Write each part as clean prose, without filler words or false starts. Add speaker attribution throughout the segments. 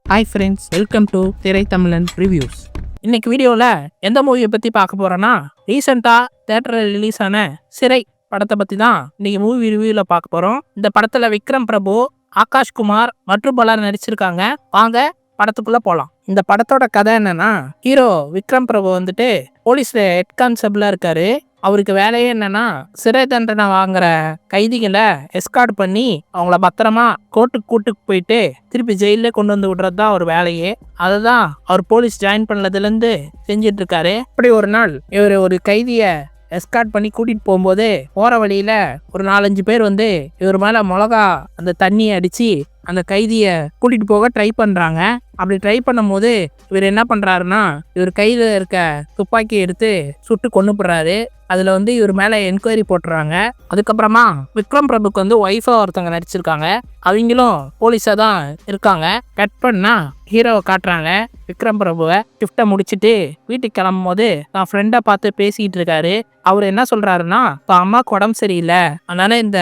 Speaker 1: Hi friends, welcome to Thiraithamizhan reviews. இன்னைக்கு வீடியோவில் எந்த மூவியை பற்றி பார்க்க போகிறோன்னா, ரீசெண்டாக தேட்டரில் ரிலீஸ் ஆன சிறை படத்தை பற்றி தான் இன்னைக்கு மூவி ரிவ்யூவில் பார்க்க போகிறோம். இந்த படத்தில் விக்ரம் பிரபு, ஆகாஷ் குமார் மற்றும் பலர் நடிச்சிருக்காங்க. வாங்க படத்துக்குள்ளே போகலாம். இந்த படத்தோட கதை என்னன்னா, ஹீரோ விக்ரம் பிரபு வந்துட்டு போலீஸில் ஹெட் கான்ஸ்டபிளாக இருக்காரு. அவருக்கு வேலையே என்னன்னா, சிறை தண்டனை வாங்குற கைதிகளை எஸ்கார்ட் பண்ணி அவங்கள பத்திரமா கோர்ட்டுக்கு கூட்டுக்கு போயிட்டு திருப்பி ஜெயிலே கொண்டு வந்து விடுறது தான் அவர் வேலையே. அதை தான் அவர் போலீஸ் ஜாயின் பண்ணதுலேருந்து செஞ்சிட்டு இருக்காரு. அப்படி ஒரு நாள் இவர் ஒரு கைதியை எஸ்கார்ட் பண்ணி கூட்டிகிட்டு போகும்போது போகிற வழியில் ஒரு 4-5 பேர் வந்து இவர் மேலே மிளகா அந்த தண்ணியை அடித்து அந்த கைதியை கூட்டிகிட்டு போக ட்ரை பண்ணுறாங்க. அப்படி ட்ரை பண்ணும்போது இவர் என்ன பண்ணுறாருன்னா, இவர் கையில் இருக்க துப்பாக்கி எடுத்து சுட்டு கொன்னுப்படுறாரு. அதில் வந்து இவர் மேலே என்கொயரி போட்டுறாங்க. அதுக்கப்புறமா விக்ரம் பிரபுக்கு வந்து ஒய்ஃபாக ஒருத்தவங்க நடிச்சிருக்காங்க. அவங்களும் போலீஸாக தான் இருக்காங்க. கட் பண்ணால் ஹீரோவை காட்டுறாங்க. விக்ரம் பிரபுவை ஷிஃப்ட்டை முடிச்சுட்டு வீட்டுக்கு கிளம்பும் போது தான் ஃப்ரெண்டை பார்த்து பேசிக்கிட்டு இருக்காரு. அவர் என்ன சொல்கிறாருன்னா, இப்போ அம்மாவுக்கு உடம்பு சரியில்லை, அதனால் இந்த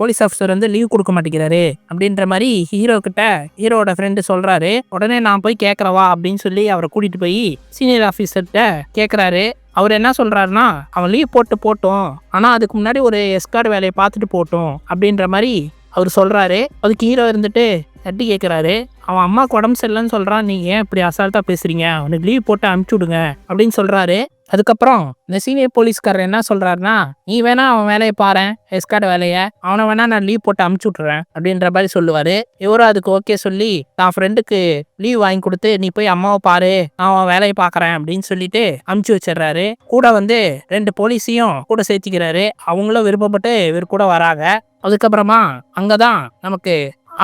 Speaker 1: போலீஸ் ஆஃபீஸர் வந்து லீவ் கொடுக்க மாட்டேங்கிறாரு அப்படின்ற மாதிரி ஹீரோட ஃப்ரெண்டு சொல்கிறாரு. உடனே நான் போய் கேட்குறவா அப்படின்னு சொல்லி அவரை கூட்டிகிட்டு போய் சீனியர் ஆஃபீஸர்கிட்ட கேட்குறாரு. அவர் என்ன சொல்கிறாருன்னா, அவன் லீவ் போட்டோம், ஆனால் அதுக்கு முன்னாடி ஒரு எஸ்கார்ட் வேலையை பார்த்துட்டு போட்டோம் அப்படின்ற மாதிரி அவர் சொல்கிறாரு. அதுக்கு ஹீரோ இருந்துட்டு தட்டி கேட்குறாரு, அவன் அம்மாவுக்கு உடம்பு சரியில்லைன்னு சொல்கிறான், நீங்கள் ஏன் இப்படி அசால்ட்டாக பேசுகிறீங்க, அவனுக்கு லீவ் போட்டு அனுப்பிச்சி விடுங்க அப்படின்னு சொல்கிறாரு. அதுக்கப்புறம் இந்த சீனியர் போலீஸ்காரர் என்ன சொல்கிறாருன்னா, நீ வேணா அவன் வேலையை பாரு, எஸ்கார்ட் வேலையை, அவனை வேணா நான் லீவ் போட்டு அமுச்சு விட்றேன் அப்படின்ற மாதிரி சொல்லுவார். இவரும் அதுக்கு ஓகே சொல்லி தான் ஃப்ரெண்டுக்கு லீவ் வாங்கி கொடுத்து, நீ போய் அம்மாவை பாரு, நான் அவன் வேலையை பார்க்குறேன் அப்படின்னு சொல்லிட்டு அமுச்சு வச்சிடுறாரு. கூட வந்து 2 போலீஸையும் கூட சேர்த்திக்கிறாரு. அவங்களும் விருப்பப்பட்டு இவர் கூட வராங்க. அதுக்கப்புறமா அங்கதான் நமக்கு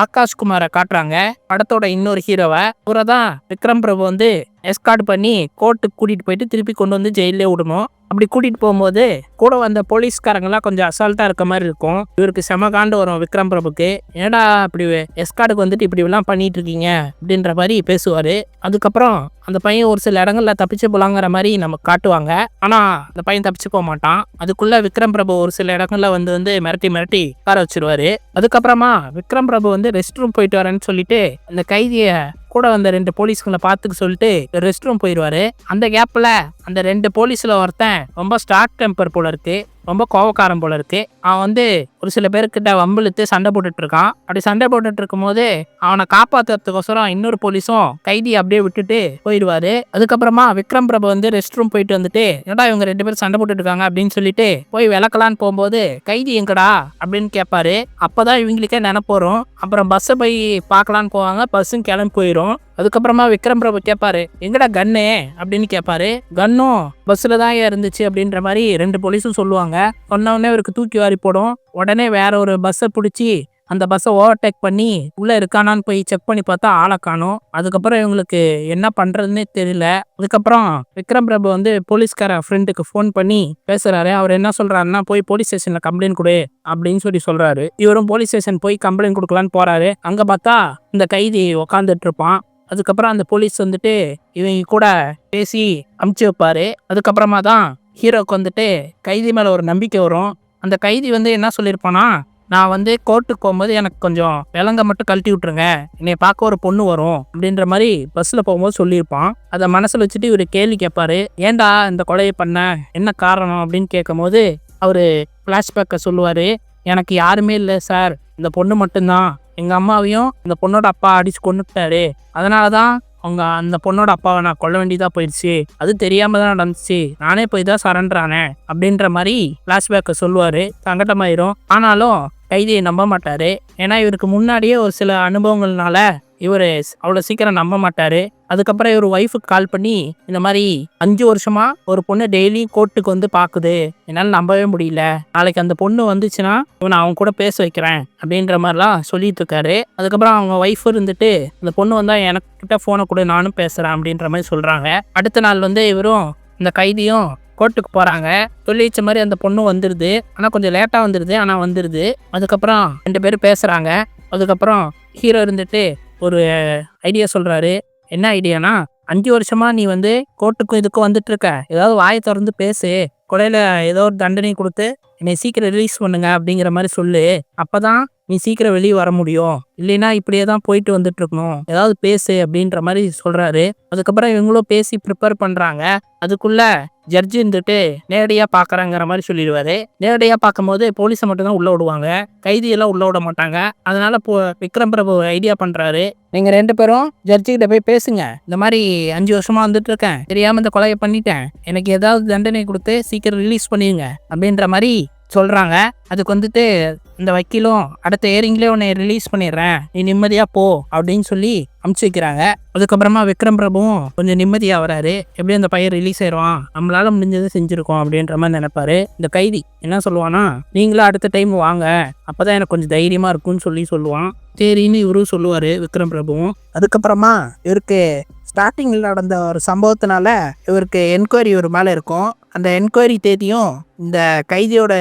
Speaker 1: ஆகாஷ் குமாரை காட்டுறாங்க, படத்தோட இன்னொரு ஹீரோவை. இவரை தான் விக்ரம் பிரபு வந்து எஸ்கார்ட் பண்ணி கோர்ட்டுக்கு கூட்டிகிட்டு போயிட்டு திருப்பி கொண்டு வந்து ஜெயிலே விடணும். அப்படி கூட்டிகிட்டு போகும்போது கூட வந்த போலீஸ்காரங்களாம் கொஞ்சம் அசால்ட்டாக இருக்க மாதிரி இருக்கும். இவருக்கு செம காண்டு வரும் விக்ரம் பிரபுக்கு. ஏடா இப்படி எஸ்கார்டுக்கு வந்துட்டு இப்படி எல்லாம் பண்ணிட்டு இருக்கீங்க அப்படின்ற மாதிரி பேசுவார். அதுக்கப்புறம் அந்த பையன் ஒரு சில இடங்கள்ல தப்பிச்சு போலாங்கிற மாதிரி நமக்கு காட்டுவாங்க. ஆனால் அந்த பையன் தப்பிச்சு போக மாட்டான். அதுக்குள்ள விக்ரம் பிரபு ஒரு சில இடங்கள்ல வந்து மிரட்டி உட்கார வச்சிருவாரு. அதுக்கப்புறமா விக்ரம் பிரபு வந்து ரெஸ்ட் ரூம் போயிட்டு வரேன்னு சொல்லிட்டு அந்த கைதியை கூட வந்த 2 போலீஸ்களை பார்த்துக்க சொல்லிட்டு ரெஸ்ட் ரூம் போயிடுவாரு. அந்த கேப்ல அந்த 2 போலீஸ்ல ஒருத்தன் ரொம்ப ஸ்டார்ட் டெம்பர் போல இருக்கு, ரொம்ப கோவக்காரன் போல இருக்கு. அவன் வந்து ஒரு சில பேருக்கிட்ட வம்பிழுத்து சண்டை போட்டுட்டு இருக்கான். அப்படி சண்டை போட்டுட்டு இருக்கும் போது அவனை காப்பாத்துறதுக்கோசரம் இன்னொரு போலீஸும் கைதி அப்படியே விட்டுட்டு போயிடுவாரு. அதுக்கப்புறமா விக்ரம் பிரபு வந்து ரெஸ்ட் ரூம் போயிட்டு வந்துட்டு, ஏடா இவங்க 2 பேரும் சண்டை போட்டுட்டு இருக்காங்க அப்படின்னு சொல்லிட்டு போய் விளக்கலான்னு போகும்போது கைதி எங்கடா அப்படின்னு கேட்பாரு. அப்பதான் இவங்களுக்கே நினைப்பு வரும். அப்புறம் பஸ்ஸை போய் பார்க்கலான்னு போவாங்க. பஸ்ஸும் கிளம்பி போயிடும். அதுக்கப்புறமா விக்ரம் பிரபு கேட்பாரு, எங்கடா கன்னு அப்படின்னு கேட்பாரு. கன்னும் பஸ்ல தான் இருந்துச்சு அப்படின்ற மாதிரி 2 போலீஸும் சொல்லுவாங்க. சொன்ன உடனே அவருக்கு தூக்கி வாரி போடும். உடனே வேற ஒரு பஸ்ஸை பிடிச்சி அந்த பஸ்ஸை ஓவர்டேக் பண்ணி உள்ள இருக்கானான்னு போய் செக் பண்ணி பார்த்தா ஆளை காணும். அதுக்கப்புறம் இவங்களுக்கு என்ன பண்றதுன்னே தெரியல. அதுக்கப்புறம் விக்ரம் பிரபு வந்து போலீஸ்கார ஃப்ரெண்டுக்கு ஃபோன் பண்ணி பேசுறாரு. அவர் என்ன சொல்றாருன்னா, போய் போலீஸ் ஸ்டேஷன்ல கம்ப்ளைண்ட் கொடு அப்படின்னு சொல்லி சொல்றாரு. இவரும் போலீஸ் ஸ்டேஷன் போய் கம்ப்ளைண்ட் கொடுக்கலான்னு போறாரு. அங்க பார்த்தா இந்த கைதி உக்காந்துட்டு இருப்பான். அதுக்கப்புறம் அந்த போலீஸ் வந்துட்டு இவங்க கூட பேசி அமுச்சு வைப்பாரு. அதுக்கப்புறமா தான் ஹீரோக்கு வந்துட்டு கைதி மேல ஒரு நம்பிக்கை வரும். அந்த கைதி வந்து என்ன சொல்லியிருப்பானா, நான் வந்து கோர்ட்டுக்கு போகும்போது எனக்கு கொஞ்சம் விலங்க மட்டும் கழட்டி விட்டுருங்க, என்னை பார்க்க ஒரு பொண்ணு வரும் அப்படின்ற மாதிரி பஸ்ஸில் போகும்போது சொல்லியிருப்பான். அதை மனசில் வச்சுட்டு இவர் கேள்வி கேட்பாரு, ஏன்டா இந்த கொலையை பண்ண, என்ன காரணம் அப்படின்னு கேட்கும் போது அவர் ஃப்ளாஷ்பேக்கை சொல்லுவார். எனக்கு யாருமே இல்லை சார், இந்த பொண்ணு மட்டும்தான். எங்கள் அம்மாவையும் இந்த பொண்ணோட அப்பா அடிச்சு கொண்டுட்டாரு, அதனால தான் அந்த பொண்ணோட அப்பாவை நான் கொல்ல வேண்டியதாக போயிடுச்சு, அது தெரியாம தான் நடந்துச்சு, நானே போய் தான் சரண்டர் ஆனேன் அப்படின்ற மாதிரி ஃப்ளாஷ்பேக்கை சொல்லுவார். சங்கடமாயிரும். ஆனாலும் கைதியை நம்ப மாட்டார். ஏன்னா இவருக்கு முன்னாடியே ஒரு சில அனுபவங்கள்னால இவர் அவ்வளோ சீக்கிரம் நம்ப மாட்டார். அதுக்கப்புறம் இவர் ஒய்ஃபுக்கு கால் பண்ணி, இந்த மாதிரி 5 வருஷமா ஒரு பொண்ணு டெய்லியும் கோர்ட்டுக்கு வந்து பார்க்குது, என்னால் நம்பவே முடியல, நாளைக்கு அந்த பொண்ணு வந்துச்சுன்னா இவனை அவங்க கூட பேச வைக்கிறேன் அப்படின்ற மாதிரிலாம் சொல்லிட்டு இருக்காரு. அதுக்கப்புறம் அவங்க ஒய்ஃப் இருந்துட்டு, அந்த பொண்ணு வந்தால் எனக்கிட்ட ஃபோனை கூட நானும் பேசுகிறேன் அப்படின்ற மாதிரி சொல்கிறாங்க. அடுத்த நாள் வந்து இவரும் இந்த கைதியும் கோர்ட்டுக்கு போகிறாங்க. சொல்லி வச்ச மாதிரி அந்த பொண்ணு வந்துடுது. ஆனால் கொஞ்சம் லேட்டாக வந்துடுது, ஆனால் வந்துடுது. அதுக்கப்புறம் 2 பேரும் பேசுகிறாங்க. அதுக்கப்புறம் ஹீரோ இருந்துட்டு ஒரு ஐடியா சொல்கிறாரு. என்ன ஐடியானா, 5 வருஷமா நீ வந்து கோர்ட்டுக்கும் இதுக்கும் வந்துட்டு இருக்க, ஏதாவது வாயை திறந்து பேசு, கொலையில் ஏதோ ஒரு தண்டனை கொடுத்து என்னை சீக்கிரம் ரிலீஸ் பண்ணுங்க அப்படிங்கிற மாதிரி சொல்லு, அப்போ தான் நீ சீக்கிரம் வெளியே வர முடியும், இல்லைன்னா இப்படியே தான் போயிட்டு வந்துட்டு இருக்கணும், ஏதாவது பேசு அப்படின்ற மாதிரி சொல்றாரு. அதுக்கப்புறம் இவங்களும் பேசி ப்ரிப்பேர் பண்றாங்க. அதுக்குள்ள ஜட்ஜி இருந்துட்டு நேரடியா பாக்குறாங்கிற மாதிரி சொல்லிடுவாரு. நேரடியா பார்க்கும்போது போலீஸை மட்டும் தான் உள்ள விடுவாங்க, கைதியெல்லாம் உள்ள விட மாட்டாங்க. அதனால விக்ரம் பிரபு ஐடியா பண்றாரு, நீங்க 2 பேரும் ஜட்ஜி கிட்ட போய் பேசுங்க, இந்த மாதிரி 5 வருஷமா வந்துட்டு இருக்கேன், தெரியாம இந்த கொலையை பண்ணிட்டேன், எனக்கு ஏதாவது தண்டனை கொடுத்து சீக்கிரம் ரிலீஸ் பண்ணிடுங்க அப்படின்ற மாதிரி சொல்றாங்க. அதுக்கு வந்துட்டு இந்த வக்கீலும் அடுத்த ஏரிங்லேயே உன்னை ரிலீஸ் பண்ணிடுறேன், நீ நிம்மதியா போ அப்படின்னு சொல்லி அமுச்சு வைக்கிறாங்க. அதுக்கப்புறமா விக்ரம் பிரபுவும் கொஞ்சம் நிம்மதியா வராரு. எப்படி அந்த பையன் ரிலீஸ் ஆயிடுவான், நம்மளால முடிஞ்சதை செஞ்சிருக்கோம் அப்படின்ற மாதிரி நினைப்பாரு. இந்த கைதி என்ன சொல்லுவானா, நீங்களும் அடுத்த டைம் வாங்க, அப்பதான் எனக்கு கொஞ்சம் தைரியமா இருக்கும்னு சொல்லுவான். சரின்னு இவரும் சொல்லுவாரு விக்ரம் பிரபுவும். அதுக்கப்புறமா இவருக்கு ஸ்டார்டிங்கில் நடந்த ஒரு சம்பவத்தினால இவருக்கு என்கொயரி ஒரு மேலே இருக்கும். அந்த என்கொயரி தேதியும் இந்த கைதியோட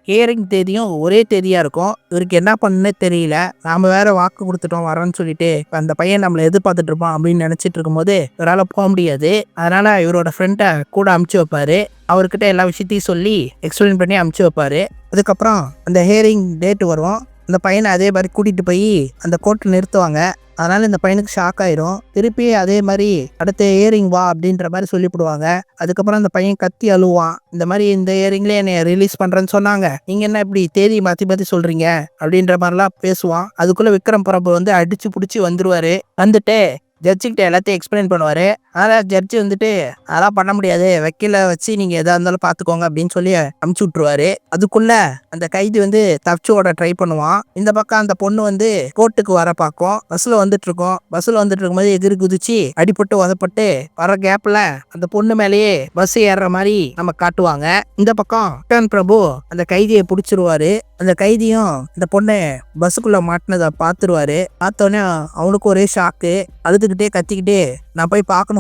Speaker 1: ஹியரிங் தேதியும் ஒரே தேதியாக இருக்கும். இவருக்கு என்ன பண்ணுன்னே தெரியல. நாம் வேற வாக்கு கொடுத்துட்டோம் வரோன்னு சொல்லிட்டு அந்த பையன் நம்மளை எதிர்பார்த்துட்டு இருப்பான் அப்படின்னு நினச்சிட்டு இருக்கும்போது இவரால் போக முடியாது. அதனால இவரோட ஃப்ரெண்டை கூட அமுச்சு வைப்பாரு. அவர்கிட்ட எல்லா விஷயத்தையும் சொல்லி எக்ஸ்பிளைன் பண்ணி அமுச்சு வைப்பாரு. அதுக்கப்புறம் அந்த ஹியரிங் டேட்டு வரும். அந்த பையனை அதே மாதிரி கூட்டிகிட்டு போய் அந்த கோர்ட்டில் நிறுத்துவாங்க. அதனால் இந்த பையனுக்கு ஷாக் ஆயிரும். திருப்பி அதே மாதிரி அடுத்த இயரிங் வா அப்படின்ற மாதிரி சொல்லிவிடுவாங்க. அதுக்கப்புறம் அந்த பையன் கத்தி அழுவான், இந்த மாதிரி இந்த இயரிங்லேயே என்னை ரிலீஸ் பண்ணுறேன்னு சொன்னாங்க, நீங்கள் என்ன இப்படி தேதி மாற்றி சொல்கிறீங்க அப்படின்ற மாதிரிலாம் பேசுவான். அதுக்குள்ளே விக்ரம் பிரபு வந்து அடித்து பிடிச்சி வந்துடுவார். வந்துட்டு ஜட்ஜிக்கிட்ட எல்லாத்தையும் எக்ஸ்பிளைன் பண்ணுவார். அதனால் ஜட்ஜி வந்துட்டு அதெல்லாம் பண்ண முடியாது, வக்கீலை வச்சு நீங்கள் எதாக இருந்தாலும் பார்த்துக்கோங்க அப்படின்னு சொல்லி அமுச்சு விட்ருவாரு. அதுக்குள்ளே அந்த கைதி வந்து தப்பிச்சு ஓட ட்ரை பண்ணுவான். இந்த பக்கம் அந்த பொண்ணு வந்து கோர்ட்டுக்கு வர பார்க்கும். பஸ்ஸில் வந்துட்டு இருக்கும்போது எதிரி குதிச்சு அடிபட்டு உதப்பட்டு வர கேப்பில் அந்த பொண்ணு மேலேயே பஸ் ஏறுற மாதிரி நம்ம காட்டுவாங்க. இந்த பக்கம் விக்ரம் பிரபு அந்த கைதியை பிடிச்சிருவாரு. அந்த கைதியும் இந்த பொண்ணு பஸ்ஸுக்குள்ளே மாட்டினதை பார்த்துருவாரு. பார்த்தோன்னே அவனுக்கு ஒரே ஷாக்கு. அழுதுகிட்டே கத்திக்கிட்டே நான் போய் பார்க்கணும்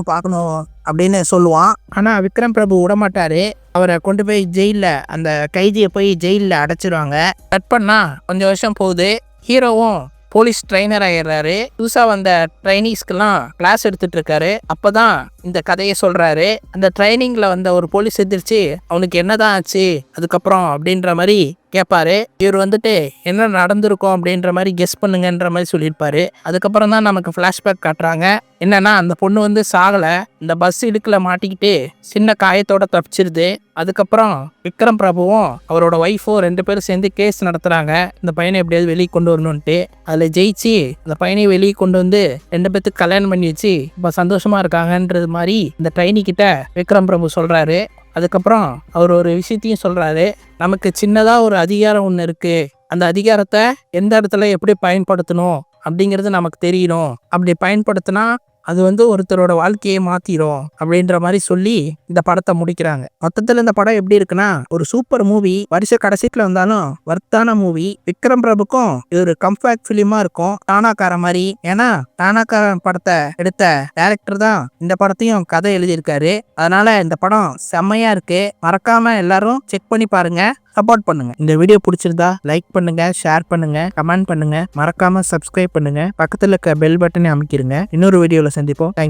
Speaker 1: அப்படின்னு சொல்லுவான். ஆனால் விக்ரம் பிரபு விடமாட்டாரு. அவரை கொண்டு போய் ஜெயிலில் அந்த கைதியை போய் ஜெயிலில் அடைச்சிருவாங்க. கட் பண்ணா கொஞ்சம் வருஷம் போகுது. ஹீரோவும் போலீஸ் ட்ரைனர் ஆயிடுறாரு. புதுசாக வந்த ட்ரைனிஸ்க்கெல்லாம் கிளாஸ் எடுத்துட்டு இருக்காரு. அப்போதான் இந்த கதையை சொல்றாரு. அந்த ட்ரைனிங்கில் வந்த ஒரு போலீஸ் எதிர்த்து அவனுக்கு என்னதான் ஆச்சு அதுக்கப்புறம் அப்படின்ற மாதிரி கேட்பாரு. இவர் வந்துட்டு என்ன நடந்திருக்கும் அப்படின்ற மாதிரி கெஸ் பண்ணுங்கன்ற மாதிரி சொல்லியிருப்பாரு. அதுக்கப்புறம் தான் நமக்கு ஃப்ளாஷ்பேக் காட்டுறாங்க. என்னன்னா அந்த பொண்ணு வந்து சாகலை, இந்த பஸ் இடுக்கில் மாட்டிக்கிட்டு சின்ன காயத்தோட தப்பிச்சிருது. அதுக்கப்புறம் விக்ரம் பிரபுவும் அவரோட ஒய்ஃபும் 2 பேரும் சேர்ந்து கேஸ் நடத்துகிறாங்க, இந்த பையனை எப்படியாவது வெளியே கொண்டு வரணுன்ட்டு. அதில் ஜெயிச்சு அந்த பையனை வெளியே கொண்டு வந்து 2 பேத்துக்கு கல்யாணம் பண்ணி வச்சு இப்போ சந்தோஷமாக இருக்காங்கன்றது மாதிரி இந்த ட்ரைனி கிட்ட விக்ரம் பிரபு சொல்கிறாரு. அதுக்கப்புறம் அவர் ஒரு விஷயத்தையும் சொல்கிறாரு, நமக்கு சின்னதாக ஒரு அதிகாரம் ஒன்று இருக்குது, அந்த அதிகாரத்தை எந்த இடத்துல எப்படி பயன்படுத்தணும் அப்படிங்கிறது நமக்கு தெரியணும், அப்படி பயன்படுத்தினா அது வந்து ஒருத்தரோட வாழ்க்கையை மாற்றிடும் அப்படின்ற மாதிரி சொல்லி இந்த படத்தை முடிக்கிறாங்க. மொத்தத்தில் இந்த படம் எப்படி இருக்குன்னா ஒரு சூப்பர் மூவி. வருஷ கடைசியில் வந்தாலும் வர்த்தான மூவி. விக்ரம் பிரபுக்கும் இது ஒரு கம்பேக்ட் ஃபிலிமாக இருக்கும், டானாக்கார மாதிரி. ஏன்னா டானாக்காரன் படத்தை எடுத்த டைரக்டர் தான் இந்த படத்தையும் கதை எழுதியிருக்காரு. அதனால இந்த படம் செம்மையா இருக்கு. மறக்காம எல்லாரும் செக் பண்ணி பாருங்க, சப்போர்ட் பண்ணுங்க. இந்த வீடியோ பிடிச்சிருந்தா லைக் பண்ணுங்க, ஷேர் பண்ணுங்க, கமெண்ட் பண்ணுங்க, மறக்காம சப்ஸ்கிரைப் பண்ணுங்க, பக்கத்துல இருக்க பெல் பட்டனை அமைக்கிருங்க. இன்னொரு வீடியோல சந்திப்போம். தேங்க்யூ.